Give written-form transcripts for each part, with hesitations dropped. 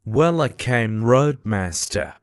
Well, I came Roadmaster.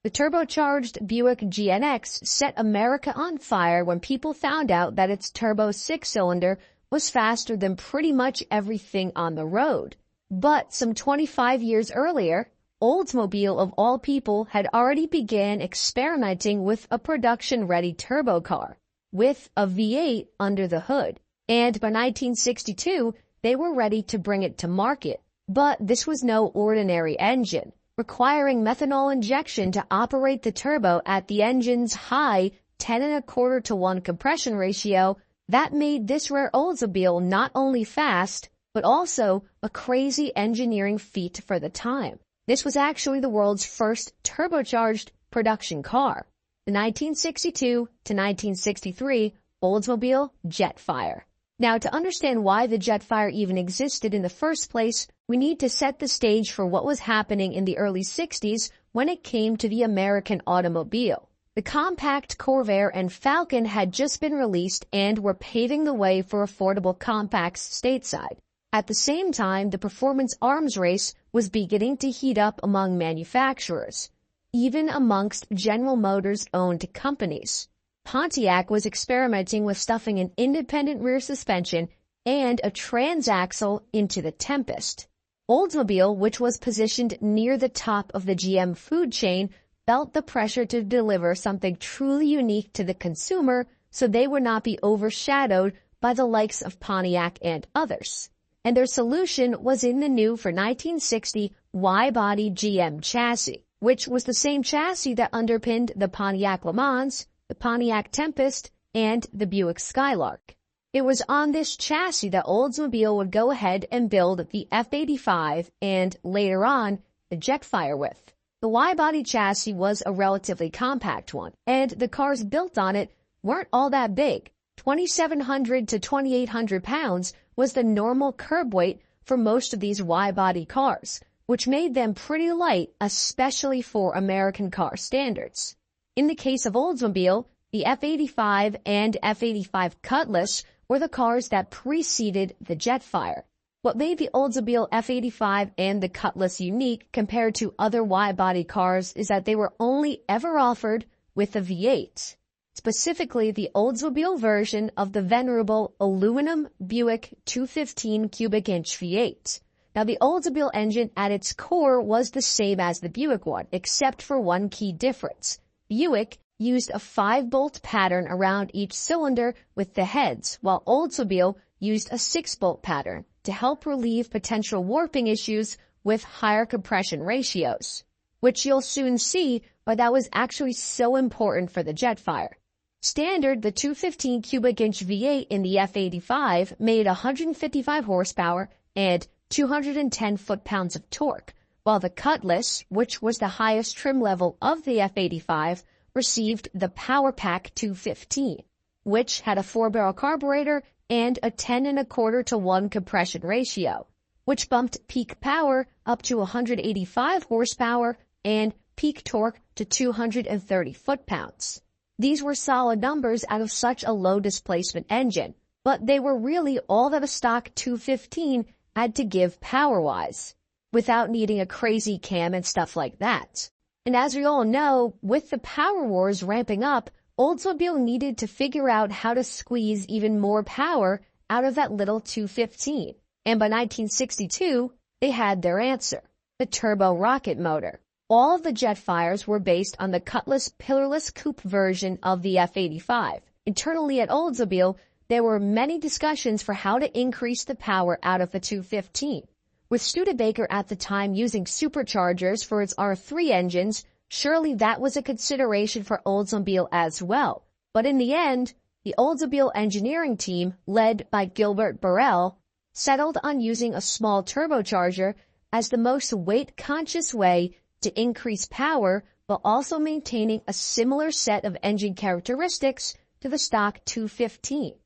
The turbocharged Buick GNX set America on fire when people found out that its turbo six-cylinder was faster than pretty much everything on the road. But some 25 years earlier, Oldsmobile of all people had already began experimenting with a production-ready turbo car with a V8 under the hood. And by 1962, they were ready to bring it to market. But this was no ordinary engine, requiring methanol injection to operate the turbo at the engine's high 10.25-to-1 compression ratio. That made this rare Oldsmobile not only fast, but also a crazy engineering feat for the time. This was actually the world's first turbocharged production car, the 1962 to 1963 Oldsmobile Jetfire. Now, to understand why the Jetfire even existed in the first place, we need to set the stage for what was happening in the early 60s when it came to the American automobile. The compact Corvair and Falcon had just been released and were paving the way for affordable compacts stateside. At the same time, the performance arms race was beginning to heat up among manufacturers, even amongst General Motors-owned companies. Pontiac was experimenting with stuffing an independent rear suspension and a transaxle into the Tempest. Oldsmobile, which was positioned near the top of the GM food chain, felt the pressure to deliver something truly unique to the consumer so they would not be overshadowed by the likes of Pontiac and others. And their solution was in the new for 1960 wide-body GM chassis, which was the same chassis that underpinned the Pontiac Le Mans, the Pontiac Tempest, and the Buick Skylark. It was on this chassis that Oldsmobile would go ahead and build the F-85 and, later on, the Jetfire with. The wide-body chassis was a relatively compact one, and the cars built on it weren't all that big. 2,700 to 2,800 pounds was the normal curb weight for most of these wide-body cars, which made them pretty light, especially for American car standards. In the case of Oldsmobile, the F-85 and F-85 Cutlass were the cars that preceded the Jetfire. What made the Oldsmobile F-85 and the Cutlass unique compared to other wide-body cars is that they were only ever offered with a V8, specifically the Oldsmobile version of the venerable aluminum Buick 215 cubic inch V8. Now, the Oldsmobile engine at its core was the same as the Buick one, except for one key difference. Buick used a 5-bolt pattern around each cylinder with the heads, while Oldsmobile used a 6-bolt pattern to help relieve potential warping issues with higher compression ratios, which you'll soon see why that was actually so important for the Jetfire. Standard, the 215 cubic inch V8 in the F-85 made 155 horsepower and 210 foot-pounds of torque, while the Cutlass, which was the highest trim level of the F-85, received the Power Pack 215, which had a 4-barrel carburetor and a 10.25-to-1 compression ratio, which bumped peak power up to 185 horsepower and peak torque to 230 foot-pounds. These were solid numbers out of such a low displacement engine, but they were really all that a stock 215 had to give power-wise, without needing a crazy cam and stuff like that. And as we all know, with the power wars ramping up, Oldsmobile needed to figure out how to squeeze even more power out of that little 215. And by 1962, they had their answer, the turbo rocket motor. All of the Jetfires were based on the Cutlass pillarless coupe version of the F-85. Internally at Oldsmobile, there were many discussions for how to increase the power out of the 215. With Studebaker at the time using superchargers for its R3 engines, surely that was a consideration for Oldsmobile as well. But in the end, the Oldsmobile engineering team, led by Gilbert Burrell, settled on using a small turbocharger as the most weight-conscious way to increase power while also maintaining a similar set of engine characteristics to the stock 215.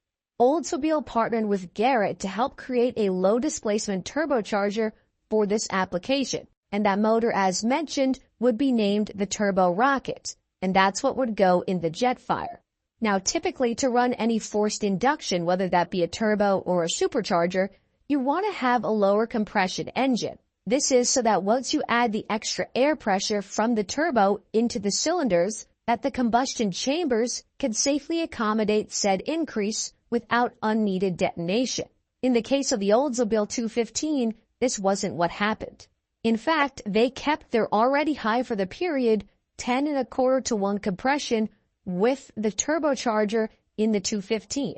Oldsmobile partnered with Garrett to help create a low-displacement turbocharger for this application, and that motor, as mentioned, would be named the Turbo Rocket, and that's what would go in the Jetfire. Now, typically, to run any forced induction, whether that be a turbo or a supercharger, you want to have a lower compression engine. This is so that once you add the extra air pressure from the turbo into the cylinders, that the combustion chambers can safely accommodate said increase without unneeded detonation. In the case of the Oldsmobile 215, this wasn't what happened. In fact, they kept their already high for the period 10 1/4 to 1 compression with the turbocharger in the 215.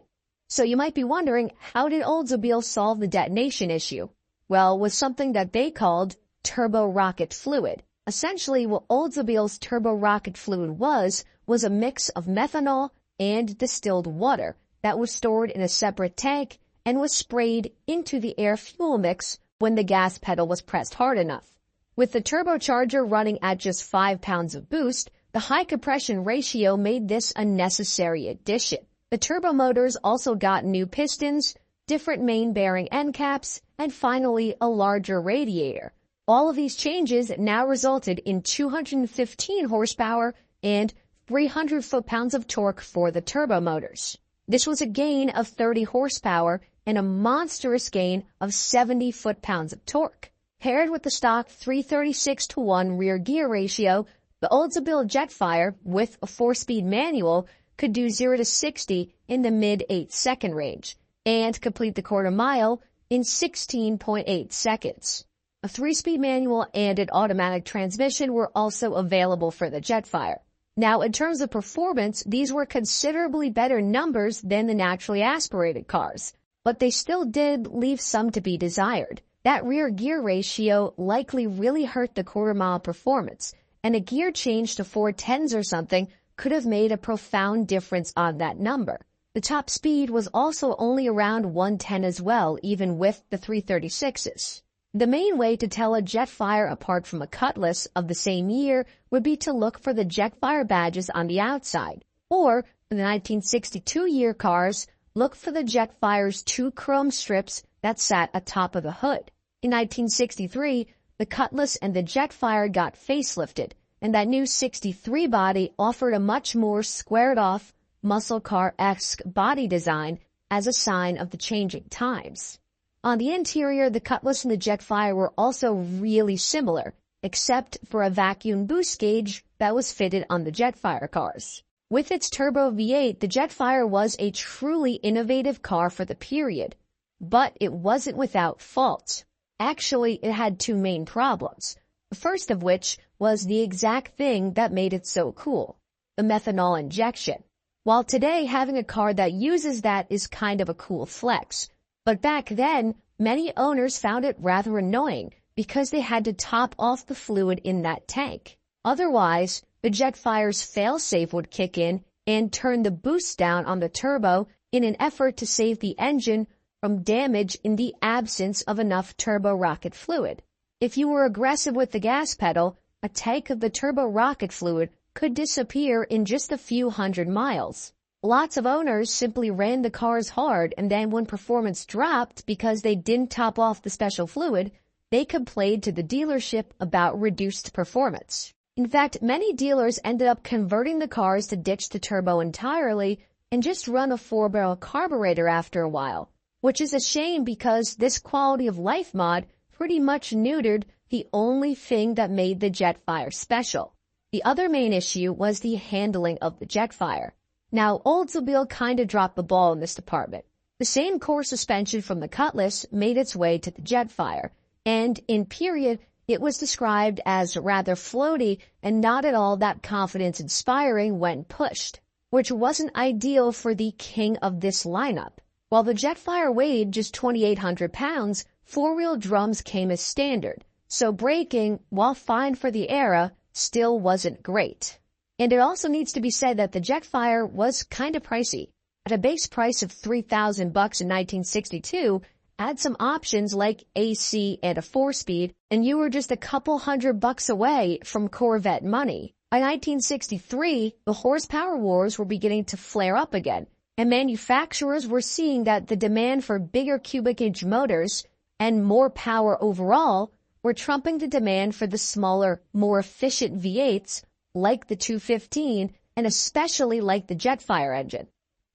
So you might be wondering, how did Oldsmobile solve the detonation issue? Well, with something that they called turbo rocket fluid. Essentially, what Oldsmobile's turbo rocket fluid was a mix of methanol and distilled water that was stored in a separate tank and was sprayed into the air-fuel mix when the gas pedal was pressed hard enough. With the turbocharger running at just 5 pounds of boost, the high compression ratio made this a necessary addition. The turbo motors also got new pistons, different main bearing end caps, and finally a larger radiator. All of these changes now resulted in 215 horsepower and 300 foot-pounds of torque for the turbo motors. This was a gain of 30 horsepower and a monstrous gain of 70 foot-pounds of torque. Paired with the stock 336-to-1 rear gear ratio, the Oldsmobile Jetfire with a 4-speed manual could do 0 to 60 in the mid-8-second range and complete the quarter mile in 16.8 seconds. A 3-speed manual and an automatic transmission were also available for the Jetfire. Now, in terms of performance, these were considerably better numbers than the naturally aspirated cars, but they still did leave some to be desired. That rear gear ratio likely really hurt the quarter mile performance, and a gear change to 410s or something could have made a profound difference on that number. The top speed was also only around 110 as well, even with the 336s. The main way to tell a Jetfire apart from a Cutlass of the same year would be to look for the Jetfire badges on the outside. Or, for the 1962 year cars, look for the Jetfire's 2 chrome strips that sat atop of the hood. In 1963, the Cutlass and the Jetfire got facelifted, and that new 63 body offered a much more squared-off, muscle car-esque body design as a sign of the changing times. On the interior, the Cutlass and the Jetfire were also really similar, except for a vacuum boost gauge that was fitted on the Jetfire cars. With its turbo V8, the Jetfire was a truly innovative car for the period, but it wasn't without faults. Actually, it had 2 main problems, the first of which was the exact thing that made it so cool, the methanol injection. While today having a car that uses that is kind of a cool flex, but back then, many owners found it rather annoying because they had to top off the fluid in that tank. Otherwise, the Jetfire's failsafe would kick in and turn the boost down on the turbo in an effort to save the engine from damage in the absence of enough turbo rocket fluid. If you were aggressive with the gas pedal, a tank of the turbo rocket fluid could disappear in just a few hundred miles. Lots of owners simply ran the cars hard, and then when performance dropped because they didn't top off the special fluid, they complained to the dealership about reduced performance. In fact, many dealers ended up converting the cars to ditch the turbo entirely and just run a 4-barrel carburetor after a while, which is a shame because this quality of life mod pretty much neutered the only thing that made the Jetfire special. The other main issue was the handling of the Jetfire. Now, Oldsmobile kinda dropped the ball in this department. The same core suspension from the Cutlass made its way to the Jetfire, and in period, it was described as rather floaty and not at all that confidence-inspiring when pushed, which wasn't ideal for the king of this lineup. While the Jetfire weighed just 2,800 pounds, 4-wheel drums came as standard, so braking, while fine for the era, still wasn't great. And it also needs to be said that the Jetfire was kinda pricey. At a base price of $3,000 in 1962, add some options like AC and a 4-speed, and you were just a couple $100 away from Corvette money. By 1963, the horsepower wars were beginning to flare up again, and manufacturers were seeing that the demand for bigger cubic inch motors and more power overall were trumping the demand for the smaller, more efficient V8s like the 215 and especially like the Jetfire engine.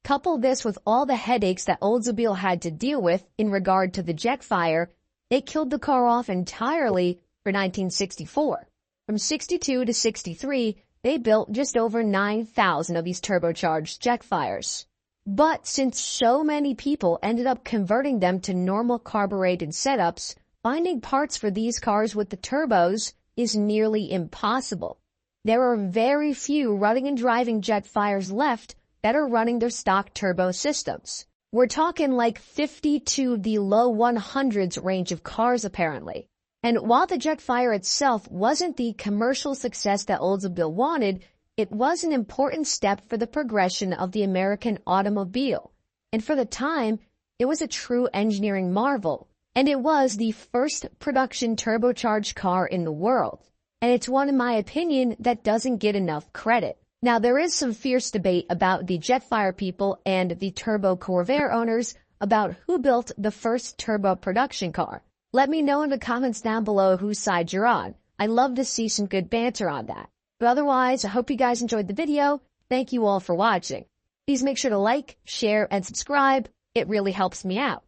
Couple this with all the headaches that Oldsmobile had to deal with in regard to the Jetfire, They killed the car off entirely for 1964. From 62 to 63, they built just over 9,000 of these turbocharged Jetfires. But since so many people ended up converting them to normal carbureted setups, finding parts for these cars with the turbos is nearly impossible. There are very few running and driving Jetfires left that are running their stock turbo systems. We're talking like 50 to the low 100s range of cars apparently. And while the Jetfire itself wasn't the commercial success that Oldsmobile wanted, it was an important step for the progression of the American automobile. And for the time, it was a true engineering marvel. And it was the first production turbocharged car in the world. And it's one, in my opinion, that doesn't get enough credit. Now, there is some fierce debate about the Jetfire people and the Turbo Corvair owners about who built the first turbo production car. Let me know in the comments down below whose side you're on. I love to see some good banter on that. But otherwise, I hope you guys enjoyed the video. Thank you all for watching. Please make sure to like, share, and subscribe. It really helps me out.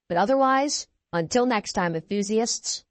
But otherwise, until next time, enthusiasts.